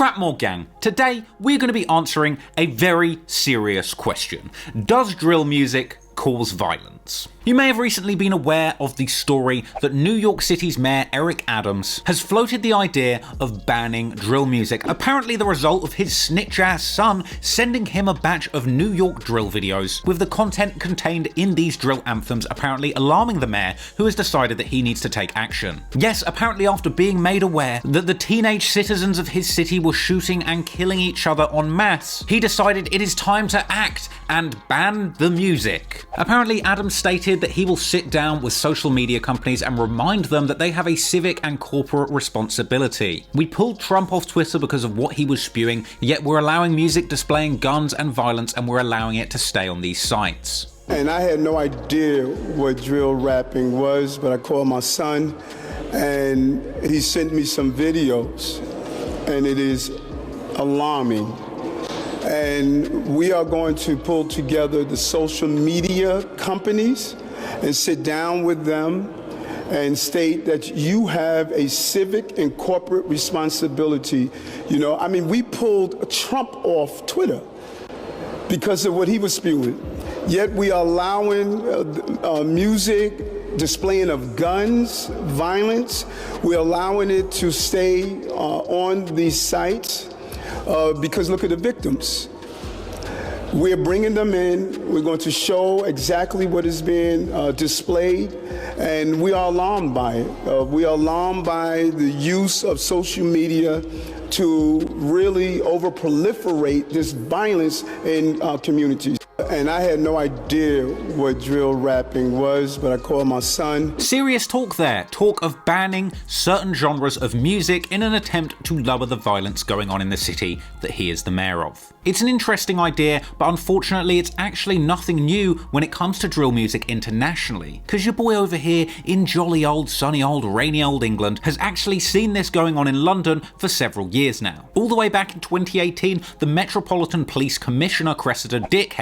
Trapmore gang, today we're going to be answering a very serious question. Does drill music cause violence? You may have recently been aware of the story that New York City's Mayor Eric Adams has floated the idea of banning drill music, apparently the result of his snitch-ass son sending him a batch of New York drill videos, with the content contained in these drill anthems apparently alarming the mayor, who has decided that he needs to take action. Yes, apparently after being made aware that the teenage citizens of his city were shooting and killing each other en masse, he decided it is time to act and ban the music. Apparently Adams stated that he will sit down with social media companies and remind them that they have a civic and corporate responsibility. We pulled Trump off Twitter because of what he was spewing, yet we're allowing music displaying guns and violence, and we're allowing it to stay on these sites. And I had no idea what drill rapping was, but I called my son and he sent me some videos, and it is alarming. And we are going to pull together the social media companies and sit down with them and state that you have a civic and corporate responsibility. You know, I mean, we pulled Trump off Twitter because of what he was spewing. Yet we are allowing music, displaying of guns, violence. We're allowing it to stay on these sites. Because look at the victims. We're bringing them in. We're going to show exactly what is being displayed, and we are alarmed by it. We are alarmed by the use of social media to really over-proliferate this violence in our communities. And I had no idea what drill rapping was, but I called my son. Serious talk there. Talk of banning certain genres of music in an attempt to lower the violence going on in the city that he is the mayor of. It's an interesting idea, but unfortunately it's actually nothing new when it comes to drill music internationally. Because your boy over here in jolly old, sunny old, rainy old England has actually seen this going on in London for several years now. All the way back in 2018, the Metropolitan Police Commissioner Cressida Dick,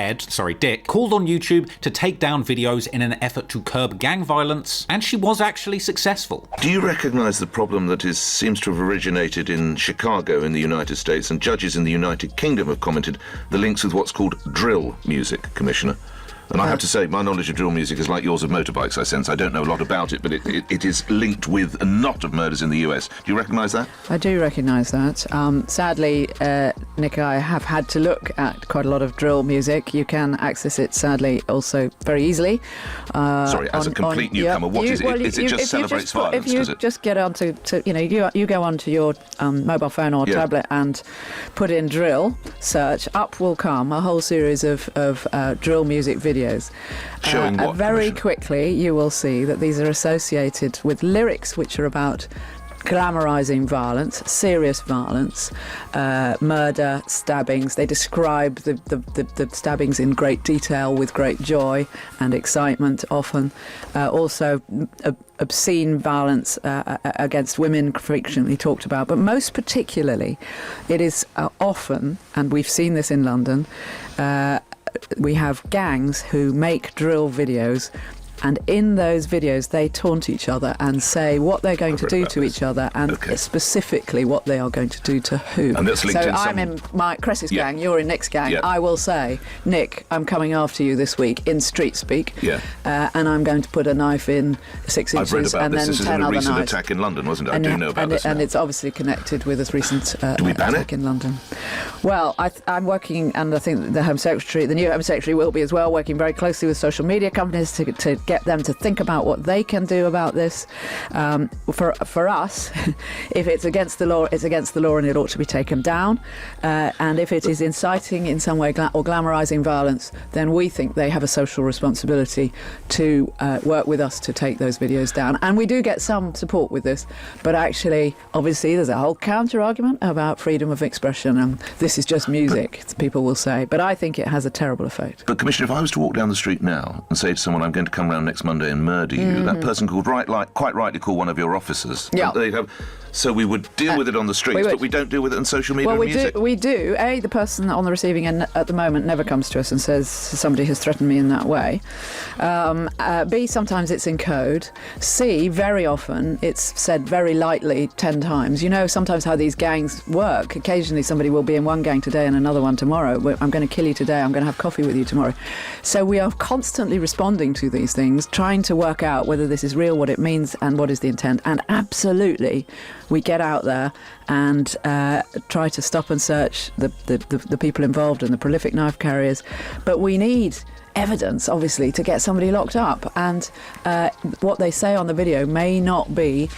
called on YouTube to take down videos in an effort to curb gang violence, and she was actually successful. Do you recognise the problem that seems to have originated in Chicago in the United States, and judges in the United Kingdom have commented the links with what's called drill music, Commissioner? And I have to say, my knowledge of drill music is like yours of motorbikes, I sense. I don't know a lot about it, but it is linked with a knot of murders in the US. Do you recognise that? I do recognise that. Sadly, Nick, I have had to look at quite a lot of drill music. You can access it, sadly, also very easily. Sorry, as a complete newcomer, what is it? Well, is it just celebrates violence? If you just get onto, you go onto your mobile phone or tablet and put in drill search, up will come a whole series of drill music videos. Showing what, very quickly you will see that these are associated with lyrics which are about glamorising violence, serious violence, murder, stabbings. They describe the stabbings in great detail with great joy and excitement often. Also obscene violence against women frequently talked about, but most particularly it is often, and we've seen this in London, we have gangs who make drill videos, and in those videos they taunt each other and say what they're going to do to each other, and specifically what they are going to do to who. And that's linked so in I'm in my Cress's gang, you're in Nick's gang. Yeah. I will say, Nick, I'm coming after you this week in street speak, and I'm going to put a knife in 6 inches. I've read about and this. then This is 10 in a other recent knives. attack in London, wasn't it? I do know about this. And it's obviously connected with this recent Do we ban attack it? in London. Well, I'm working, and I think the Home Secretary, the new Home Secretary will be as well, working very closely with social media companies to get them to think about what they can do about this. For us, if it's against the law, it's against the law and it ought to be taken down. And if it is inciting in some way or glamorising violence, then we think they have a social responsibility to work with us to take those videos down. And we do get some support with this, but actually, obviously, there's a whole counter-argument about freedom of expression, and this is just music, people will say. But I think it has a terrible effect. But, Commissioner, if I was to walk down the street now and say to someone, I'm going to come round next Monday and murder you, that person could quite rightly call one of your officers. Yeah. They'd have So we would deal with it on the streets, but we don't deal with it on social media and music? We do. A, the person on the receiving end at the moment never comes to us and says somebody has threatened me in that way. B, sometimes it's in code. C, very often it's said very lightly 10 times. You know sometimes how these gangs work. Occasionally somebody will be in one gang today and another one tomorrow. I'm going to kill you today, I'm going to have coffee with you tomorrow. So we are constantly responding to these things, trying to work out whether this is real, what it means, and what is the intent. And absolutely, we get out there and try to stop and search the people involved and the prolific knife carriers. But we need evidence, obviously, to get somebody locked up. And what they say on the video may not be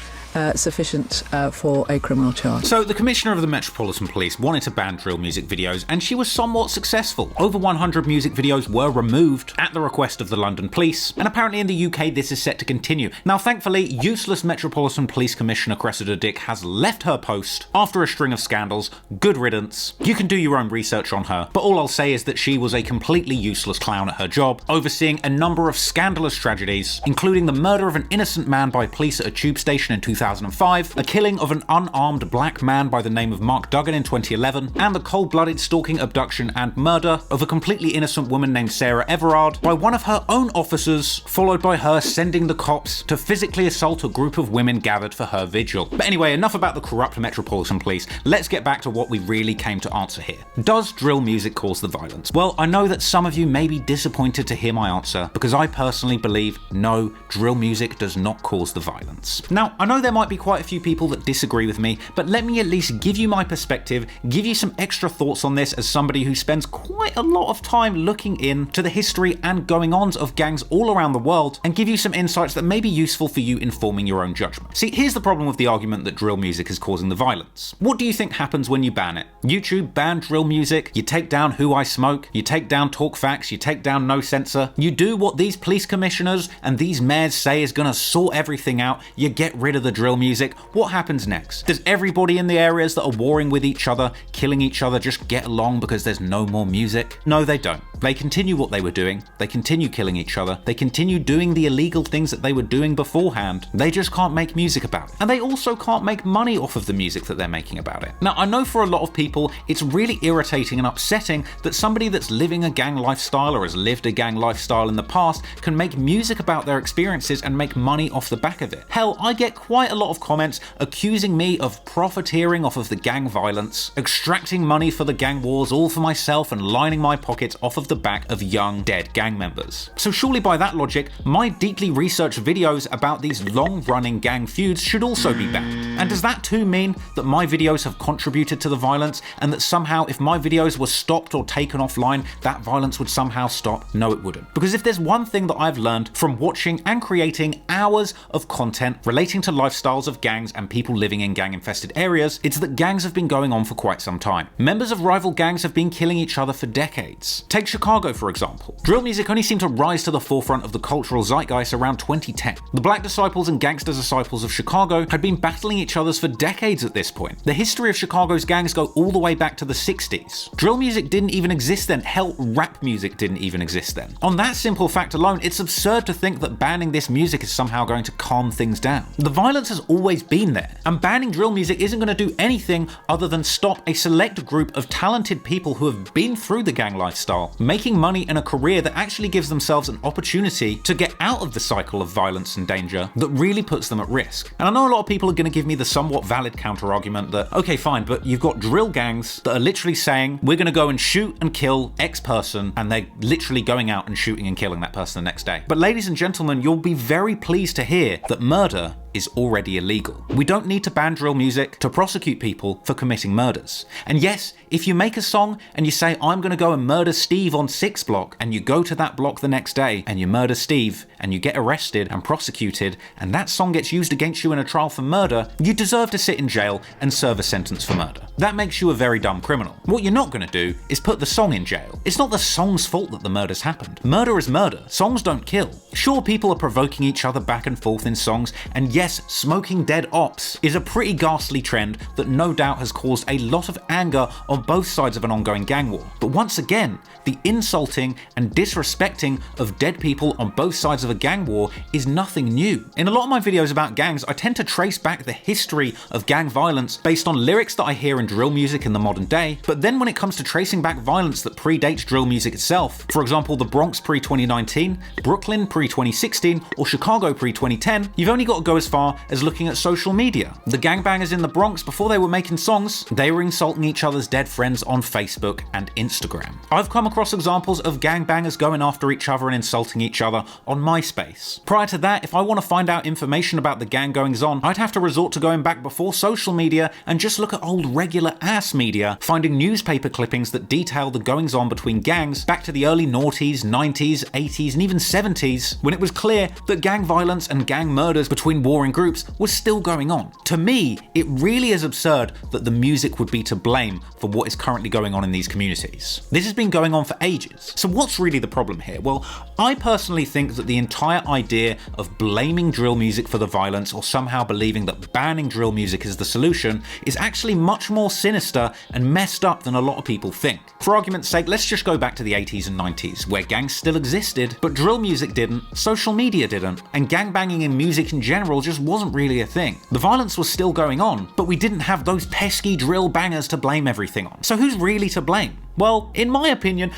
sufficient for a criminal charge. So the Commissioner of the Metropolitan Police wanted to ban drill music videos, and she was somewhat successful. Over 100 music videos were removed at the request of the London Police, and apparently in the UK this is set to continue. Now thankfully, useless Metropolitan Police Commissioner Cressida Dick has left her post after a string of scandals. Good riddance. You can do your own research on her, but all I'll say is that she was a completely useless clown at her job, overseeing a number of scandalous tragedies, including the murder of an innocent man by police at a tube station in 2005, a killing of an unarmed black man by the name of Mark Duggan in 2011, and the cold-blooded stalking, abduction and murder of a completely innocent woman named Sarah Everard by one of her own officers, followed by her sending the cops to physically assault a group of women gathered for her vigil. But anyway, enough about the corrupt Metropolitan Police. Let's get back to what we really came to answer here. Does drill music cause the violence? Well, I know that some of you may be disappointed to hear my answer, because I personally believe no, drill music does not cause the violence. Now, I know there might be quite a few people that disagree with me, but let me at least give you my perspective, give you some extra thoughts on this as somebody who spends quite a lot of time looking into the history and going-ons of gangs all around the world, and give you some insights that may be useful for you in forming your own judgment. See, here's the problem with the argument that drill music is causing the violence. What do you think happens when you ban it? YouTube banned drill music, you take down Who I Smoke, you take down Talk Facts, you take down No Censor, you do what these police commissioners and these mayors say is gonna sort everything out, you get rid of the drill music. What happens next? Does everybody in the areas that are warring with each other, killing each other, just get along because there's no more music? No, they don't. They continue what they were doing, they continue killing each other, they continue doing the illegal things that they were doing beforehand. They just can't make music about it. And they also can't make money off of the music that they're making about it. Now, I know for a lot of people, it's really irritating and upsetting that somebody that's living a gang lifestyle or has lived a gang lifestyle in the past can make music about their experiences and make money off the back of it. Hell, I get quite a lot of comments accusing me of profiteering off of the gang violence, extracting money for the gang wars all for myself and lining my pockets off of the back of young dead gang members. So surely by that logic, my deeply researched videos about these long-running gang feuds should also be banned. And does that too mean that my videos have contributed to the violence, and that somehow if my videos were stopped or taken offline, that violence would somehow stop? No, it wouldn't. Because if there's one thing that I've learned from watching and creating hours of content relating to lifestyles of gangs and people living in gang-infested areas, it's that gangs have been going on for quite some time. Members of rival gangs have been killing each other for decades. Take Chicago, for example. Drill music only seemed to rise to the forefront of the cultural zeitgeist around 2010. The Black Disciples and Gangster Disciples of Chicago had been battling each other for decades at this point. The history of Chicago's gangs go all the way back to the 60s. Drill music didn't even exist then. Hell, rap music didn't even exist then. On that simple fact alone, it's absurd to think that banning this music is somehow going to calm things down. The violence has always been there, and banning drill music isn't going to do anything other than stop a select group of talented people who have been through the gang lifestyle, making money in a career that actually gives themselves an opportunity to get out of the cycle of violence and danger that really puts them at risk. And I know a lot of people are going to give me the somewhat valid counter-argument that, okay fine, but you've got drill gangs that are literally saying, we're going to go and shoot and kill X person, and they're literally going out and shooting and killing that person the next day. But ladies and gentlemen, you'll be very pleased to hear that murder is already illegal. We don't need to ban drill music to prosecute people for committing murders. And yes, if you make a song and you say, I'm going to go and murder Steve on 6 block, and you go to that block the next day and you murder Steve and you get arrested and prosecuted, and that song gets used against you in a trial for murder, you deserve to sit in jail and serve a sentence for murder. That makes you a very dumb criminal. What you're not going to do is put the song in jail. It's not the song's fault that the murder's happened. Murder is murder. Songs don't kill. Sure, people are provoking each other back and forth in songs, and yes, yes, smoking dead ops is a pretty ghastly trend that no doubt has caused a lot of anger on both sides of an ongoing gang war. But once again, the insulting and disrespecting of dead people on both sides of a gang war is nothing new. In a lot of my videos about gangs, I tend to trace back the history of gang violence based on lyrics that I hear in drill music in the modern day, but then when it comes to tracing back violence that predates drill music itself, for example the Bronx pre-2019, Brooklyn pre-2016, or Chicago pre-2010, you've only got to go as far as looking at social media. The gangbangers in the Bronx, before they were making songs, they were insulting each other's dead friends on Facebook and Instagram. I've come across examples of gangbangers going after each other and insulting each other on MySpace. Prior to that, if I want to find out information about the gang goings on, I'd have to resort to going back before social media and just look at old regular ass media, finding newspaper clippings that detail the goings on between gangs back to the early noughties, 90s, 80s, and even 70s, when it was clear that gang violence and gang murders between warring groups was still going on. To me, it really is absurd that the music would be to blame for what is currently going on in these communities. This has been going on for ages. So what's really the problem here? Well, I personally think that the entire idea of blaming drill music for the violence, or somehow believing that banning drill music is the solution, is actually much more sinister and messed up than a lot of people think. For argument's sake, let's just go back to the 80s and 90s, where gangs still existed, but drill music didn't, social media didn't, and gangbanging in music in general just wasn't really a thing. The violence was still going on, but we didn't have those pesky drill bangers to blame everything on. So who's really to blame? Well, in my opinion,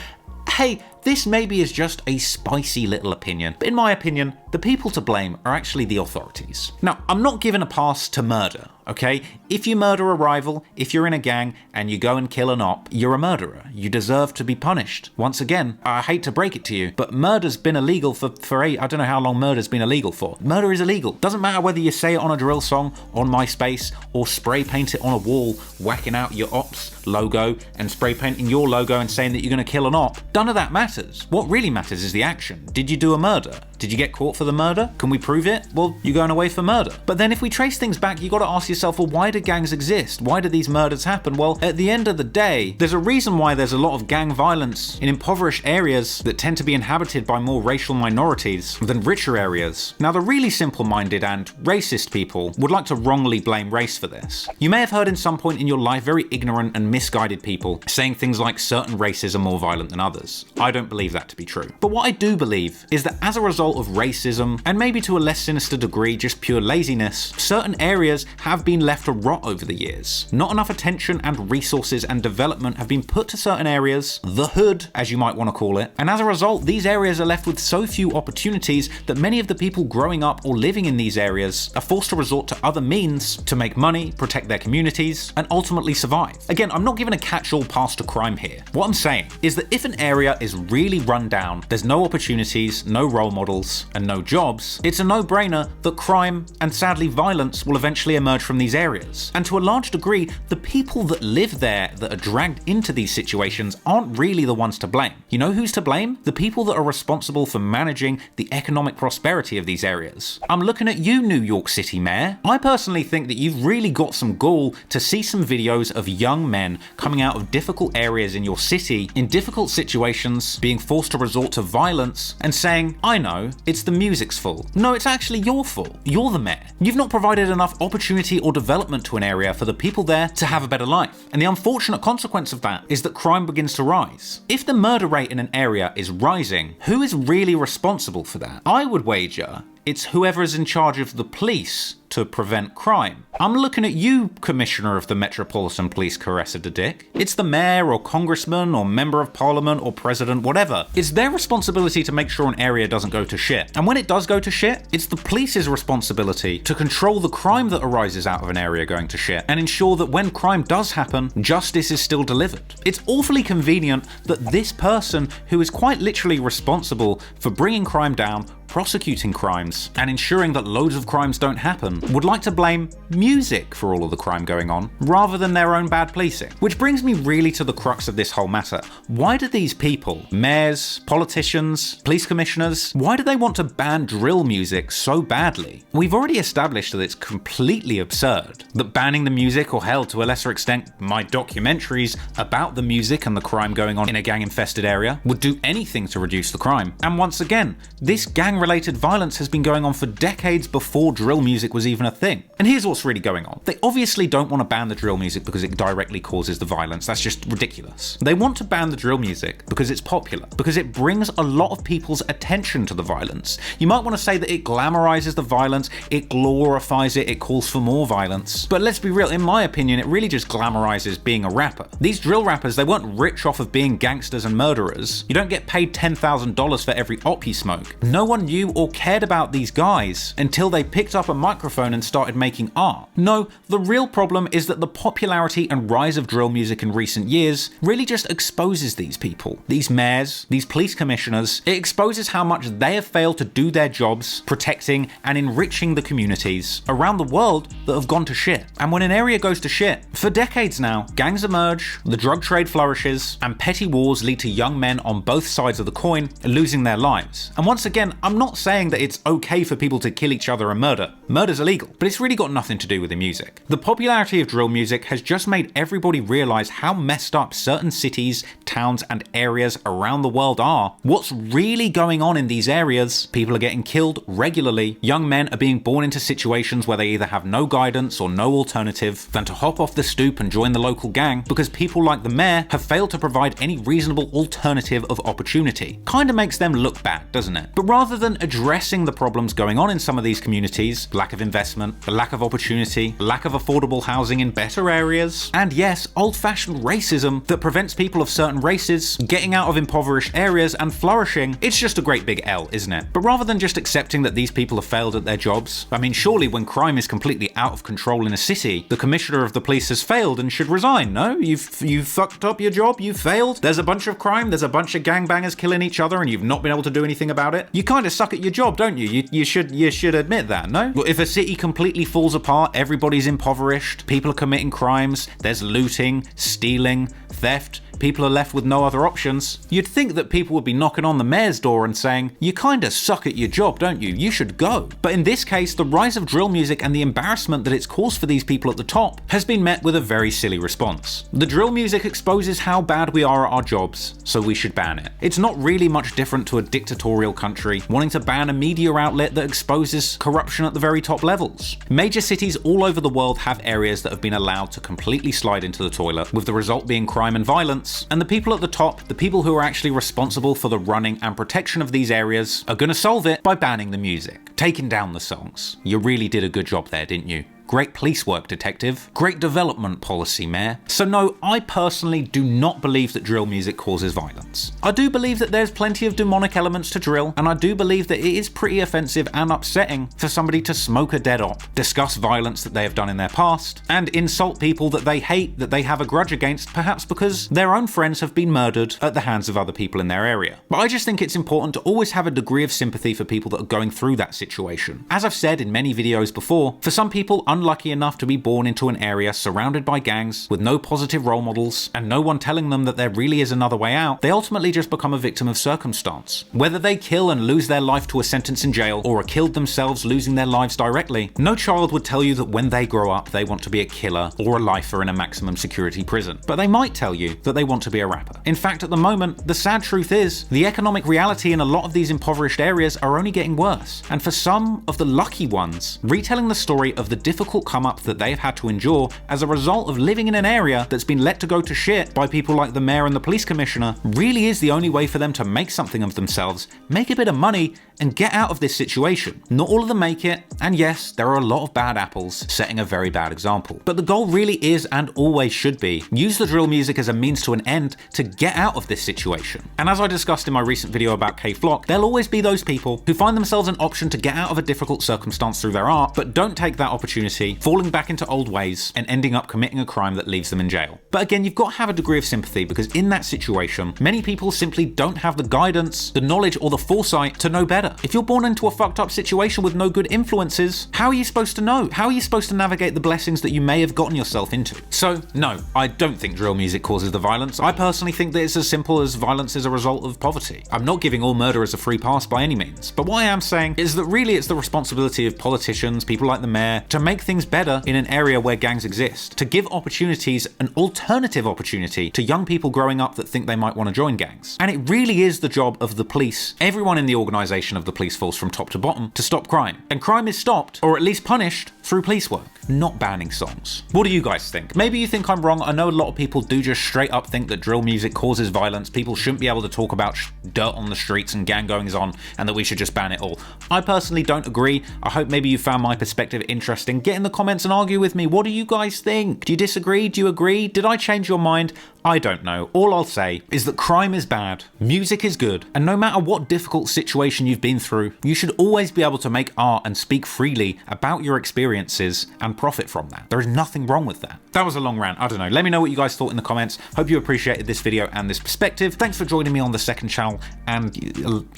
hey, this maybe is just a spicy little opinion, but in my opinion, the people to blame are actually the authorities. Now, I'm not giving a pass to murder, okay? If you murder a rival, if you're in a gang and you go and kill an op, you're a murderer. You deserve to be punished. Once again, I hate to break it to you, but murder's been illegal for I don't know how long murder's been illegal for. Murder is illegal. Doesn't matter whether you say it on a drill song, on MySpace, or spray paint it on a wall, whacking out your ops logo and spray painting your logo and saying that you're going to kill an op. None of that matters. What really matters is the action. Did you do a murder? Did you get caught for the murder? Can we prove it? Well, you're going away for murder. But then if we trace things back, you got to ask yourself, well, why do gangs exist? Why do these murders happen? Well, at the end of the day, there's a reason why there's a lot of gang violence in impoverished areas that tend to be inhabited by more racial minorities than richer areas. Now, the really simple-minded and racist people would like to wrongly blame race for this. You may have heard in some point in your life very ignorant and misguided people saying things like certain races are more violent than others. I don't believe that to be true. But what I do believe is that as a result of racism, and maybe to a less sinister degree just pure laziness, certain areas have been left to rot over the years. Not enough attention and resources and development have been put to certain areas, the hood as you might want to call it, and as a result these areas are left with so few opportunities that many of the people growing up or living in these areas are forced to resort to other means to make money, protect their communities, and ultimately survive. Again, I'm not giving a catch-all pass to crime here. What I'm saying is that if an area is really run down, there's no opportunities, no role models, and no jobs, it's a no-brainer that crime and sadly violence will eventually emerge from these areas. And to a large degree, the people that live there that are dragged into these situations aren't really the ones to blame. You know who's to blame? The people that are responsible for managing the economic prosperity of these areas. I'm looking at you, New York City Mayor. I personally think that you've really got some gall to see some videos of young men coming out of difficult areas in your city, in difficult situations, being forced to resort to violence, and saying, I know, it's the music's fault. No, it's actually your fault. You're the mayor. You've not provided enough opportunity or development to an area for the people there to have a better life. And the unfortunate consequence of that is that crime begins to rise. If the murder rate in an area is rising, who is really responsible for that? I would wager it's whoever is in charge of the police to prevent crime. I'm looking at you, Commissioner of the Metropolitan Police, Caressa de Dick. It's the mayor or congressman or member of parliament or president, whatever. It's their responsibility to make sure an area doesn't go to shit. And when it does go to shit, it's the police's responsibility to control the crime that arises out of an area going to shit and ensure that when crime does happen, justice is still delivered. It's awfully convenient that this person, who is quite literally responsible for bringing crime down, prosecuting crimes, and ensuring that loads of crimes don't happen, would like to blame music for all of the crime going on, rather than their own bad policing. Which brings me really to the crux of this whole matter. Why do these people, mayors, politicians, police commissioners, why do they want to ban drill music so badly? We've already established that it's completely absurd, that banning the music, or hell, to a lesser extent, my documentaries about the music and the crime going on in a gang-infested area, would do anything to reduce the crime. And once again, this gang gang-related violence has been going on for decades before drill music was even a thing. And here's what's really going on. They obviously don't want to ban the drill music because it directly causes the violence. That's just ridiculous. They want to ban the drill music because it's popular, because it brings a lot of people's attention to the violence. You might want to say that it glamorizes the violence, it glorifies it, it calls for more violence. But let's be real, in my opinion, it really just glamorizes being a rapper. These drill rappers, they weren't rich off of being gangsters and murderers. You don't get paid $10,000 for every op you smoke. No one knew or cared about these guys until they picked up a microphone and started making art. No, the real problem is that the popularity and rise of drill music in recent years really just exposes these people, these mayors, these police commissioners. It exposes how much they have failed to do their jobs protecting and enriching the communities around the world that have gone to shit. And when an area goes to shit, for decades now, gangs emerge, the drug trade flourishes, and petty wars lead to young men on both sides of the coin losing their lives. And once again, I'm not saying that it's okay for people to kill each other and murder. Murder's illegal, but it's really got nothing to do with the music. The popularity of drill music has just made everybody realize how messed up certain cities, towns, and areas around the world are. What's really going on in these areas? People are getting killed regularly. Young men are being born into situations where they either have no guidance or no alternative than to hop off the stoop and join the local gang because people like the mayor have failed to provide any reasonable alternative of opportunity. Kinda makes them look bad, doesn't it? But rather than addressing the problems going on in some of these communities, lack of investment, lack of opportunity, lack of affordable housing in better areas, and yes, old-fashioned racism that prevents people of certain races getting out of impoverished areas and flourishing, it's just a great big L, isn't it? But rather than just accepting that these people have failed at their jobs, I mean, surely when crime is completely out of control in a city, the commissioner of the police has failed and should resign, no? You've fucked up your job, you've failed, there's a bunch of crime, there's a bunch of gangbangers killing each other and you've not been able to do anything about it. You kind of suck at your job, don't you? You should admit that, no? Well, if a city completely falls apart, everybody's impoverished, people are committing crimes, there's looting, stealing, theft, people are left with no other options, you'd think that people would be knocking on the mayor's door and saying, you kinda suck at your job, don't you? You should go. But in this case, the rise of drill music and the embarrassment that it's caused for these people at the top has been met with a very silly response. The drill music exposes how bad we are at our jobs, so we should ban it. It's not really much different to a dictatorial country wanting to ban a media outlet that exposes corruption at the very top levels. Major cities all over the world have areas that have been allowed to completely slide into the toilet, with the result being crime and violence. And the people at the top, the people who are actually responsible for the running and protection of these areas, are gonna solve it by banning the music, taking down the songs. You really did a good job there, didn't you? Great police work, detective. Great development policy, mayor. So no, I personally do not believe that drill music causes violence. I do believe that there's plenty of demonic elements to drill, and I do believe that it is pretty offensive and upsetting for somebody to smoke a dead op, discuss violence that they have done in their past, and insult people that they hate, that they have a grudge against, perhaps because their own friends have been murdered at the hands of other people in their area. But I just think it's important to always have a degree of sympathy for people that are going through that situation. As I've said in many videos before, for some people unlucky enough to be born into an area surrounded by gangs with no positive role models and no one telling them that there really is another way out, they ultimately just become a victim of circumstance. Whether they kill and lose their life to a sentence in jail or are killed themselves losing their lives directly, no child would tell you that when they grow up they want to be a killer or a lifer in a maximum security prison. But they might tell you that they want to be a rapper. In fact, at the moment, the sad truth is the economic reality in a lot of these impoverished areas are only getting worse. And for some of the lucky ones, retelling the story of the difficult come up that they've had to endure as a result of living in an area that's been let to go to shit by people like the mayor and the police commissioner really is the only way for them to make something of themselves, make a bit of money, and get out of this situation. Not all of them make it, and yes, there are a lot of bad apples setting a very bad example. But the goal really is, and always should be, use the drill music as a means to an end to get out of this situation. And as I discussed in my recent video about K-Flock, there'll always be those people who find themselves an option to get out of a difficult circumstance through their art, but don't take that opportunity, falling back into old ways and ending up committing a crime that leaves them in jail. But again, you've got to have a degree of sympathy because in that situation, many people simply don't have the guidance, the knowledge, or the foresight to know better. If you're born into a fucked up situation with no good influences, how are you supposed to know? How are you supposed to navigate the blessings that you may have gotten yourself into? So no, I don't think drill music causes the violence. I personally think that it's as simple as violence is a result of poverty. I'm not giving all murderers a free pass by any means, but what I am saying is that really it's the responsibility of politicians, people like the mayor, to make things better in an area where gangs exist, to give opportunities, an alternative opportunity to young people growing up that think they might want to join gangs. And it really is the job of the police, everyone in the organisation organisation of the police force from top to bottom to stop crime. And crime is stopped, or at least punished, through police work, not banning songs. What do you guys think? Maybe you think I'm wrong. I know a lot of people do just straight up think that drill music causes violence, people shouldn't be able to talk about dirt on the streets and gang goings on, and that we should just ban it all. I personally don't agree. I hope maybe you found my perspective interesting. Get in the comments and argue with me. What do you guys think? Do you disagree? Do you agree? Did I change your mind? I don't know. All I'll say is that crime is bad, music is good, and no matter what difficult situation you've been through, you should always be able to make art and speak freely about your experiences and profit from that. There is nothing wrong with that. That was a long rant. I don't know. Let me know what you guys thought in the comments. Hope you appreciated this video and this perspective. Thanks for joining me on the second channel, and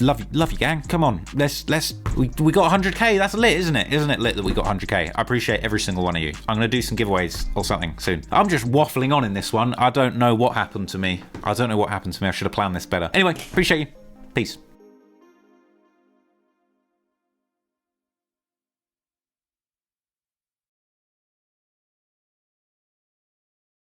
love you, gang. Come on, we got 100k. That's lit, isn't it? Isn't it lit that we got 100k? I appreciate every single one of you. I'm gonna do some giveaways or something soon. I'm just waffling on in this one. I don't know what happened to me. I should have planned this better. Anyway, appreciate you. Peace.